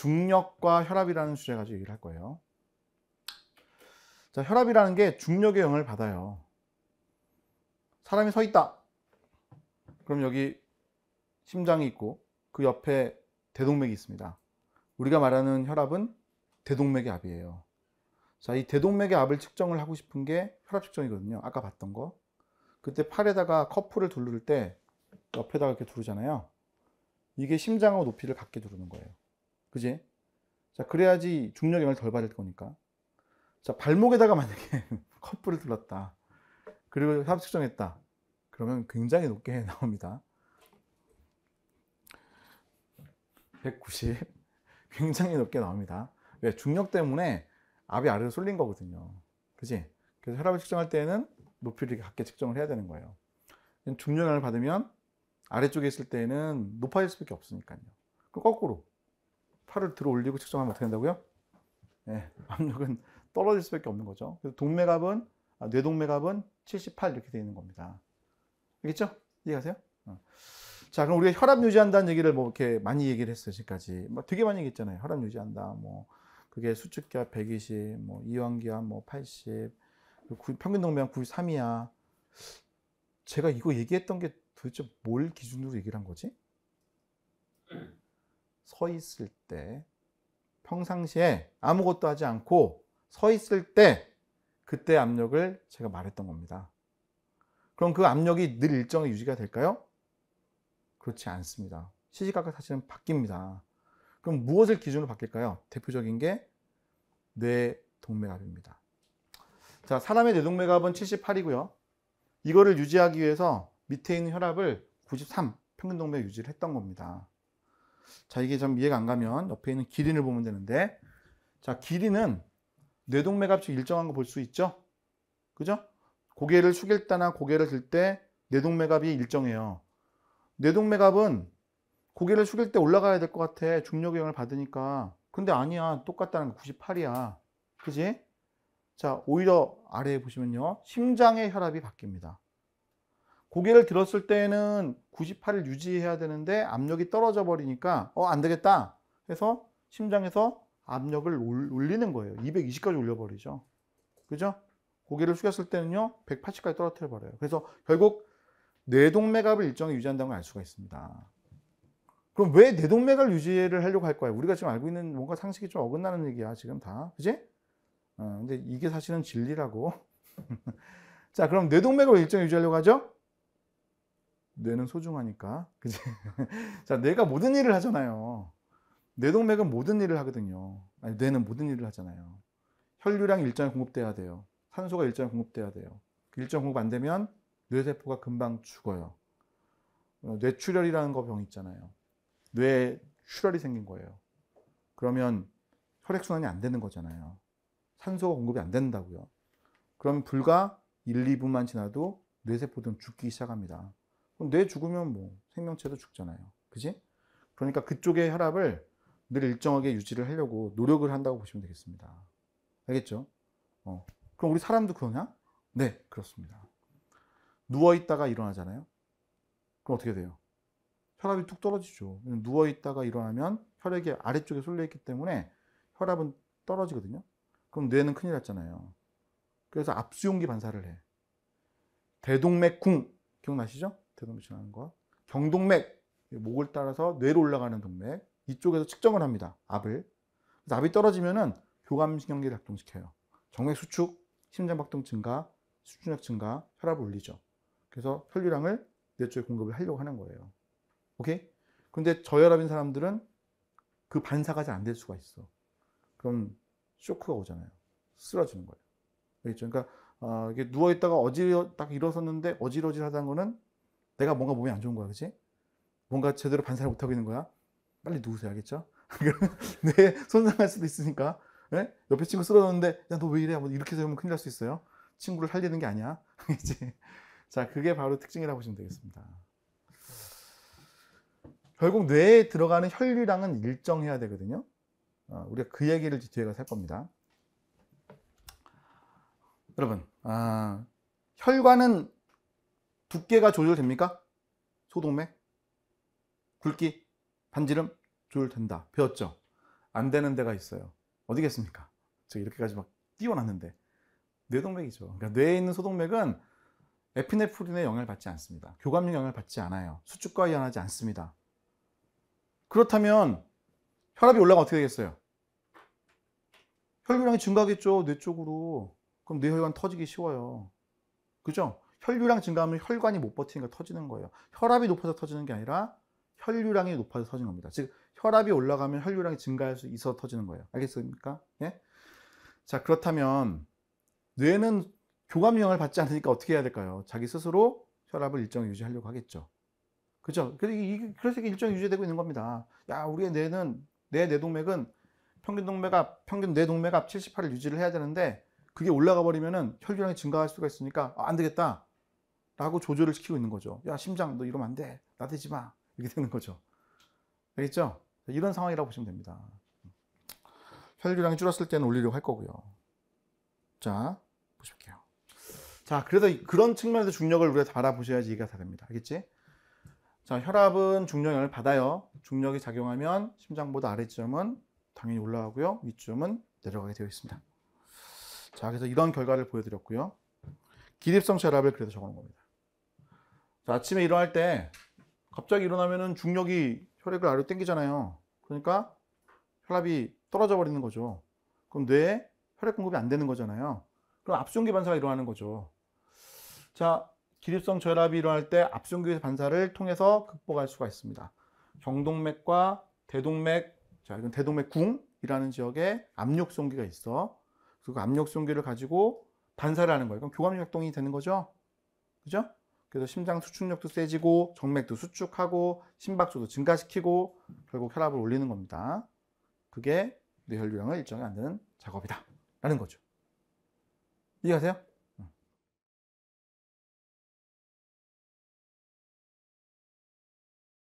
중력과 혈압이라는 주제 가지고 얘기를 할 거예요. 자, 혈압이라는 게 중력의 영향을 받아요. 사람이 서 있다. 그럼 여기 심장이 있고 그 옆에 대동맥이 있습니다. 우리가 말하는 혈압은 대동맥의 압이에요. 자, 이 대동맥의 압을 측정을 하고 싶은 게 혈압 측정이거든요. 아까 봤던 거. 그때 팔에다가 커프를 두를 때 옆에다가 이렇게 두르잖아요. 이게 심장하고 높이를 같게 두르는 거예요. 그지? 자, 그래야지 중력 영향을 덜 받을 거니까. 자, 발목에다가 만약에 커프를 둘렀다. 그리고 혈압 측정했다. 그러면 굉장히 높게 나옵니다. 190. 굉장히 높게 나옵니다. 왜? 중력 때문에 압이 아래로 쏠린 거거든요. 그지? 그래서 혈압을 측정할 때는 높이를 같게 측정을 해야 되는 거예요. 중력 영향을 받으면 아래쪽에 있을 때는 높아질 수밖에 없으니까요. 그럼 거꾸로 팔을 들어 올리고 측정하면 어떻게 된다고요? 네, 압력은 떨어질 수밖에 없는 거죠. 그래서 동맥압은 뇌동맥압은 78 이렇게 되어 있는 겁니다. 알겠죠? 이해가세요? 자, 그럼 우리가 혈압 유지한다는 얘기를 뭐 이렇게 많이 얘기를 했어요. 지금까지 뭐 되게 많이 얘기했잖아요. 혈압 유지한다. 뭐 그게 수축기압 120, 뭐 이완기압 뭐 80, 평균 동맥 93이야. 제가 이거 얘기했던 게 도대체 뭘 기준으로 얘기를 한 거지? 서 있을 때, 평상시에 아무것도 하지 않고 서 있을 때, 그때 압력을 제가 말했던 겁니다. 그럼 그 압력이 늘 일정히 유지가 될까요? 그렇지 않습니다. 시시각각 사실은 바뀝니다. 그럼 무엇을 기준으로 바뀔까요? 대표적인 게 뇌동맥압입니다. 자, 사람의 뇌동맥압은 78이고요. 이거를 유지하기 위해서 밑에 있는 혈압을 93, 평균 동맥 유지를 했던 겁니다. 자, 이게 좀 이해가 안 가면 옆에 있는 길이를 보면 되는데, 자, 길이는 뇌동맥압 일정한 거 볼 수 있죠? 그죠? 고개를 숙일 때나 고개를 들 때 뇌동맥압이 일정해요. 뇌동맥압은 고개를 숙일 때 올라가야 될 것 같아. 중력의 영향을 받으니까. 근데 아니야. 똑같다는 거 98이야. 그지? 자, 오히려 아래에 보시면요. 심장의 혈압이 바뀝니다. 고개를 들었을 때는 98을 유지해야 되는데 압력이 떨어져 버리니까 안 되겠다 해서 심장에서 압력을 올리는 거예요. 220까지 올려버리죠. 그죠? 고개를 숙였을 때는요. 180까지 떨어뜨려 버려요. 그래서 결국 뇌동맥압을 일정히 유지한다는 걸 알 수가 있습니다. 그럼 왜 뇌동맥을 유지를 하려고 할 거예요? 우리가 지금 알고 있는 뭔가 상식이 좀 어긋나는 얘기야 지금 다. 그지? 근데 이게 사실은 진리라고. 자, 그럼 뇌동맥을 일정히 유지하려고 하죠? 뇌는 소중하니까. 그지? 자, 뇌가 모든 일을 하잖아요. 뇌동맥은 모든 일을 하거든요. 아니, 뇌는 모든 일을 하잖아요. 혈류량이 일정히 공급돼야 돼요. 산소가 일정히 공급돼야 돼요. 일정 공급 안 되면 뇌세포가 금방 죽어요. 뇌출혈이라는 거 병 있잖아요. 뇌에 출혈이 생긴 거예요. 그러면 혈액순환이 안 되는 거잖아요. 산소가 공급이 안 된다고요. 그럼 불과 1, 2분만 지나도 뇌세포들은 죽기 시작합니다. 그럼 뇌 죽으면 뭐 생명체도 죽잖아요. 그지? 그러니까 그쪽의 혈압을 늘 일정하게 유지를 하려고 노력을 한다고 보시면 되겠습니다. 알겠죠? 그럼 우리 사람도 그러냐? 네, 그렇습니다. 누워있다가 일어나잖아요. 그럼 어떻게 돼요? 혈압이 뚝 떨어지죠. 누워있다가 일어나면 혈액이 아래쪽에 쏠려있기 때문에 혈압은 떨어지거든요. 그럼 뇌는 큰일 났잖아요. 그래서 압수용기 반사를 해. 대동맥궁, 기억나시죠? 대동맥 지나는 거. 경동맥, 목을 따라서 뇌로 올라가는 동맥. 이쪽에서 측정을 합니다. 압을. 그래서 압이 떨어지면은 교감신경계를 작동시켜요. 정맥 수축, 심장박동 증가, 수준력 증가, 혈압을 올리죠. 그래서 혈류량을 뇌 쪽에 공급을 하려고 하는 거예요. 오케이? 근데 저혈압인 사람들은 그 반사가 잘 안 될 수가 있어. 그럼 쇼크가 오잖아요. 쓰러지는 거예요. 알겠죠? 그러니까 이게 누워있다가 딱 일어섰는데 어질어질하다는 거는 내가 뭔가 몸이 안 좋은 거야. 그치? 뭔가 제대로 반사를 못하고 있는 거야. 빨리 누우세요. 알겠죠? 뇌 손상할 수도 있으니까. 네? 옆에 친구 쓰러졌는데 야, 너 왜 이래? 이렇게 되면 큰일 날 수 있어요. 친구를 살리는 게 아니야. 자, 그게 바로 특징이라고 보시면 되겠습니다. 결국 뇌에 들어가는 혈류량은 일정해야 되거든요. 우리가 그 얘기를 뒤에 가서 할 겁니다. 여러분, 혈관은 두께가 조절됩니까? 소동맥, 굵기, 반지름 조절된다. 배웠죠? 안 되는 데가 있어요. 어디겠습니까? 저 이렇게까지 막 띄워놨는데 뇌동맥이죠. 그러니까 뇌에 있는 소동맥은 에피네프린의 영향을 받지 않습니다. 교감용 영향을 받지 않아요. 수축과 이완하지 않습니다. 그렇다면 혈압이 올라가면 어떻게 되겠어요? 혈류량이 증가하겠죠. 뇌 쪽으로. 그럼 뇌혈관 터지기 쉬워요. 그죠? 혈류량 증가하면 혈관이 못 버티니까 터지는 거예요. 혈압이 높아서 터지는 게 아니라 혈류량이 높아서 터지는 겁니다. 즉 혈압이 올라가면 혈류량이 증가할 수 있어서 터지는 거예요. 알겠습니까? 예? 자, 그렇다면 뇌는 교감 영향을 받지 않으니까 어떻게 해야 될까요? 자기 스스로 혈압을 일정 유지하려고 하겠죠. 그죠? 그래서 이게 일정 유지되고 있는 겁니다. 야, 우리의 뇌는, 내 뇌동맥은 평균 뇌동맥압 78을 유지를 해야 되는데 그게 올라가 버리면은 혈류량이 증가할 수가 있으니까 안 되겠다 라고 조절을 시키고 있는 거죠. 야, 심장 너 이러면 안 돼. 나대지 마. 이렇게 되는 거죠. 알겠죠? 이런 상황이라고 보시면 됩니다. 혈류량이 줄었을 때는 올리려고 할 거고요. 자, 보실게요. 자, 그래서 그런 측면에서 중력을 우리가 바라보셔야지 이해가 다 됩니다. 알겠지? 자, 혈압은 중력 영향을 받아요. 중력이 작용하면 심장보다 아래쯤은 당연히 올라가고요. 위쯤은 내려가게 되어 있습니다. 자, 그래서 이런 결과를 보여드렸고요. 기립성 혈압을 그래서 적어놓은 겁니다. 자, 아침에 일어날 때 갑자기 일어나면은 중력이 혈액을 아래로 당기잖아요. 그러니까 혈압이 떨어져 버리는 거죠. 그럼 뇌에 혈액 공급이 안 되는 거잖아요. 그럼 압수용기 반사가 일어나는 거죠. 자, 기립성 저혈압이 일어날 때 압수용기 반사를 통해서 극복할 수가 있습니다. 경동맥과 대동맥, 자, 이건 대동맥궁이라는 지역에 압력송기가 있어. 그리고 압력송기를 가지고 반사를 하는 거예요. 그럼 교감력 작동이 되는 거죠. 그죠? 그래서 심장 수축력도 세지고 정맥도 수축하고 심박수도 증가시키고 결국 혈압을 올리는 겁니다. 그게 뇌혈류량을 일정에 만드는 작업이다 라는 거죠. 이해가세요?